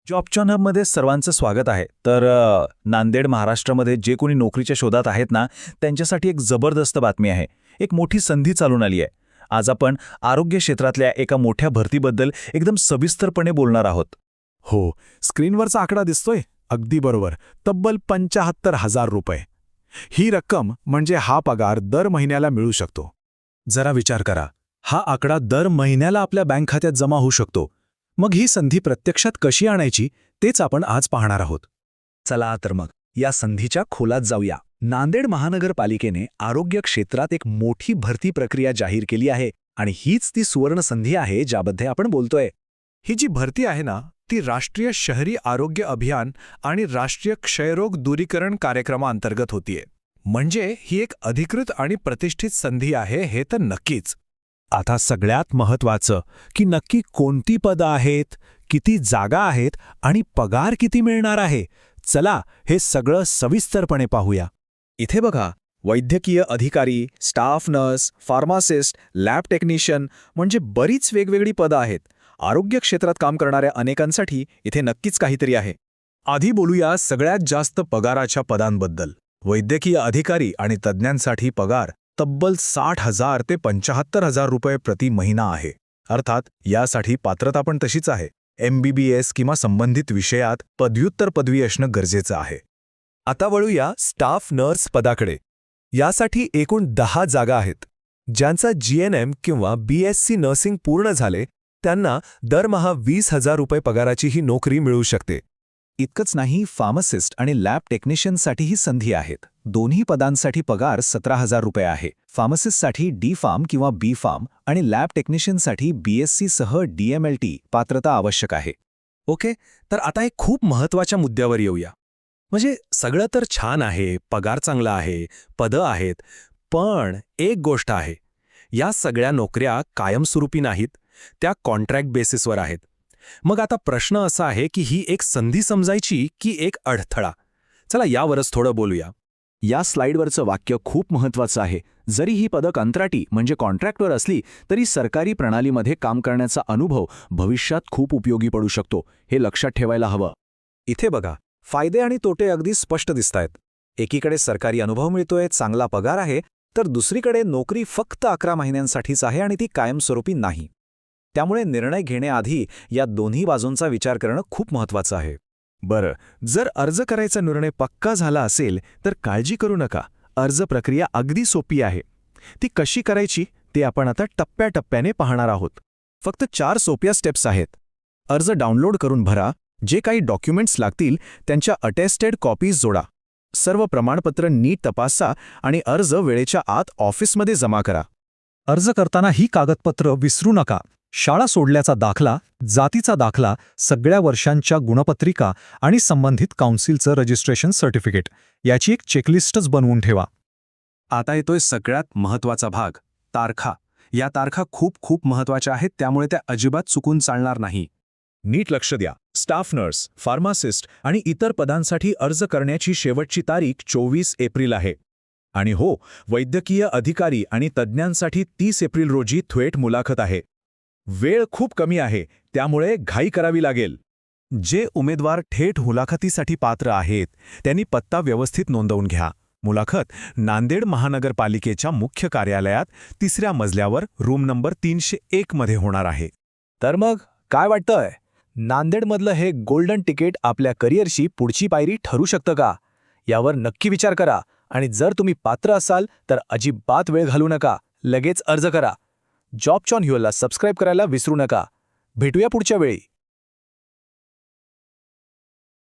जॉबच्या हबमध्ये सर्वांचं स्वागत आहे. नांदेड महाराष्ट्रामध्ये जे कोणी नोकरीच्या शोधात आहेत ना, त्यांच्यासाठी एक जबरदस्त बातमी आहे. एक मोठी संधी चालून आली आहे. आज आपण आरोग्य क्षेत्रातल्या एका मोठ्या भरतीबद्दल एकदम सविस्तरपणे बोलणार आहोत. हो, स्क्रीनवरचा आकडा दिसतोय अगदी बरोबर. तब्बल 75,000 रुपये. ही रक्कम म्हणजे हा पगार दर महिन्याला मिळू शकतो. जरा विचार करा, हा आकडा दर महिन्याला आपल्या बँक खात्यात जमा होऊ शकतो. मग ही संधी प्रत्यक्षात कशी आणायची तेच आपण आज पाहणार आहोत. चला तर मग या संधीच्या खोलात जाऊया. नांदेड महानगरपालिकेने आरोग्य क्षेत्रात एक मोठी भरती प्रक्रिया जाहीर केली आहे आणि हीच ती सुवर्ण संधी आहे ज्याबद्दल आपण बोलतोय. ही जी भरती आहे ना, ती राष्ट्रीय शहरी आरोग्य अभियान आणि राष्ट्रीय क्षयरोग दूरीकरण कार्यक्रमाअंतर्गत होतीये. म्हणजे ही एक अधिकृत आणि प्रतिष्ठित संधी आहे हे तर नक्कीच. आता सगळ्यात महत्त्वाचं की नक्की कोणती पदं आहेत, किती जागा आहेत आणि पगार किती मिळणार आहे. चला हे सगळं सविस्तरपणे पाहूया. इथे बघा, वैद्यकीय अधिकारी, staff nurse, pharmacist, lab technician म्हणजे बरीच वेगवेगळी पदं आहेत. आरोग्य क्षेत्रात काम करणाऱ्या अनेकांसाठी इथे नक्कीच काहीतरी आहे. आधी बोलूया सगळ्यात जास्त पगाराच्या पदांबद्दल. वैद्यकीय अधिकारी आणि तज्ज्ञांसाठी पगार तब्बल 60,000 ते 75,000 रुपये प्रति महिना आहे. अर्थात यासाठी पात्रता पण तशीच आहे. MBBS किंवा संबंधित विषयात पदव्युत्तर पदवी असणं गरजेचं आहे. आता वळूया स्टाफ नर्स पदाकडे. यासाठी एकूण 10 जागा आहेत. ज्यांचा GNM किंवा BSc नर्सिंग पूर्ण झाले त्यांना दरमहा 20,000 रुपये पगाराची ही नोकरी मिळू शकते. इतकंच नाही, फार्मासिस्ट आणि लॅब टेक्निशियनसाठीही संधी आहेत. दोन्ही पदांसाठी पगार 17,000 रुपये आहे. फार्मासिस्टसाठी D.Pharm किंवा B.Pharm आणि लॅब टेक्निशियनसाठी BSc सह DMLT पात्रता आवश्यक आहे. ओके, तर आता एक खूप महत्त्वाच्या मुद्द्यावर येऊया. म्हणजे सगळं तर छान आहे, पगार चांगला आहे, पदं आहेत, पण एक गोष्ट आहे, या सगळ्या नोकऱ्या कायमस्वरूपी नाहीत, त्या कॉन्ट्रॅक्ट बेसिसवर आहेत. मग आता प्रश्न असा आहे की ही एक संधी समजायची की एक अडथळा. चला यावरच थोडं बोलूया. या स्लाइडवरचं वाक्य खूप महत्त्वाचं आहे. जरी ही पदं कंत्राटी म्हणजे कॉन्ट्रॅक्टवर असली तरी सरकारी प्रणालीमध्ये काम करण्याचा अनुभव भविष्यात खूप उपयोगी पडू शकतो. हे लक्षात ठेवायला हवं. इथे बघा, फायदे आणि तोटे अगदी स्पष्ट दिसतायत. एकीकडे सरकारी अनुभव मिळतोय, चांगला पगार आहे, तर दुसरीकडे नोकरी फक्त 11 महिन्यांसाठीच आहे आणि ती कायमस्वरूपी नाही. त्यामुळे निर्णय घेण्याआधी या दोन्ही बाजूंचा विचार करणं खूप महत्त्वाचं आहे. बरं, जर अर्ज करायचा निर्णय पक्का झाला असेल तर काळजी करू नका. अर्ज प्रक्रिया अगदी सोपी आहे. ती कशी करायची ते आपण आता टप्प्याटप्प्याने पाहणार आहोत. फक्त 4 सोप्या स्टेप्स आहेत. अर्ज डाउनलोड करून भरा. जे काही डॉक्युमेंट्स लागतील त्यांच्या अटेस्टेड कॉपीज जोडा. सर्व प्रमाणपत्र नीट तपासा आणि अर्ज वेळेच्या आत ऑफिसमध्ये जमा करा. अर्ज करताना ही कागदपत्र विसरू नका. शाळा सोडल्याचा दाखला, जातीचा दाखला, सगळ्या वर्षांच्या गुणपत्रिका आणि संबंधित काउन्सिलचं रजिस्ट्रेशन सर्टिफिकेट याची एक चेकलिस्टच बनवून ठेवा. आता येतोय सगळ्यात महत्त्वाचा भाग, तारखा. या तारखा खूप खूप महत्त्वाच्या आहेत, त्यामुळे त्या अजिबात चुकून चालणार नाही. नीट लक्ष द्या. स्टाफ नर्स, फार्मासिस्ट आणि इतर पदांसाठी अर्ज करण्याची शेवटची तारीख 24 एप्रिल आहे. आणि हो, वैद्यकीय अधिकारी आणि तज्ज्ञांसाठी 30 एप्रिल रोजी थेट मुलाखत आहे. वेळ खूप कमी आहे, त्यामुळे घाई करावी लागेल. जे उमेदवार थेट मुलाखतीसाठी पात्र आहेत त्यांनी पत्ता व्यवस्थित नोंदवून घ्या. मुलाखत नांदेड महानगरपालिकेच्या मुख्य कार्यालयात 3ऱ्या मजल्यावर रूम नंबर 301 मध्ये होणार आहे. तर मग काय वाटतंय? नांदेडमधलं हे गोल्डन तिकीट आपल्या करिअरची पुढची पायरी ठरू शकतं का? यावर नक्की विचार करा आणि जर तुम्ही पात्र असाल तर अजिबात वेळ घालू नका. लगेच अर्ज करा. जॉबच्या न्यूजला सबस्क्राईब करायला विसरू नका. भेटूया पुढच्या वेळी.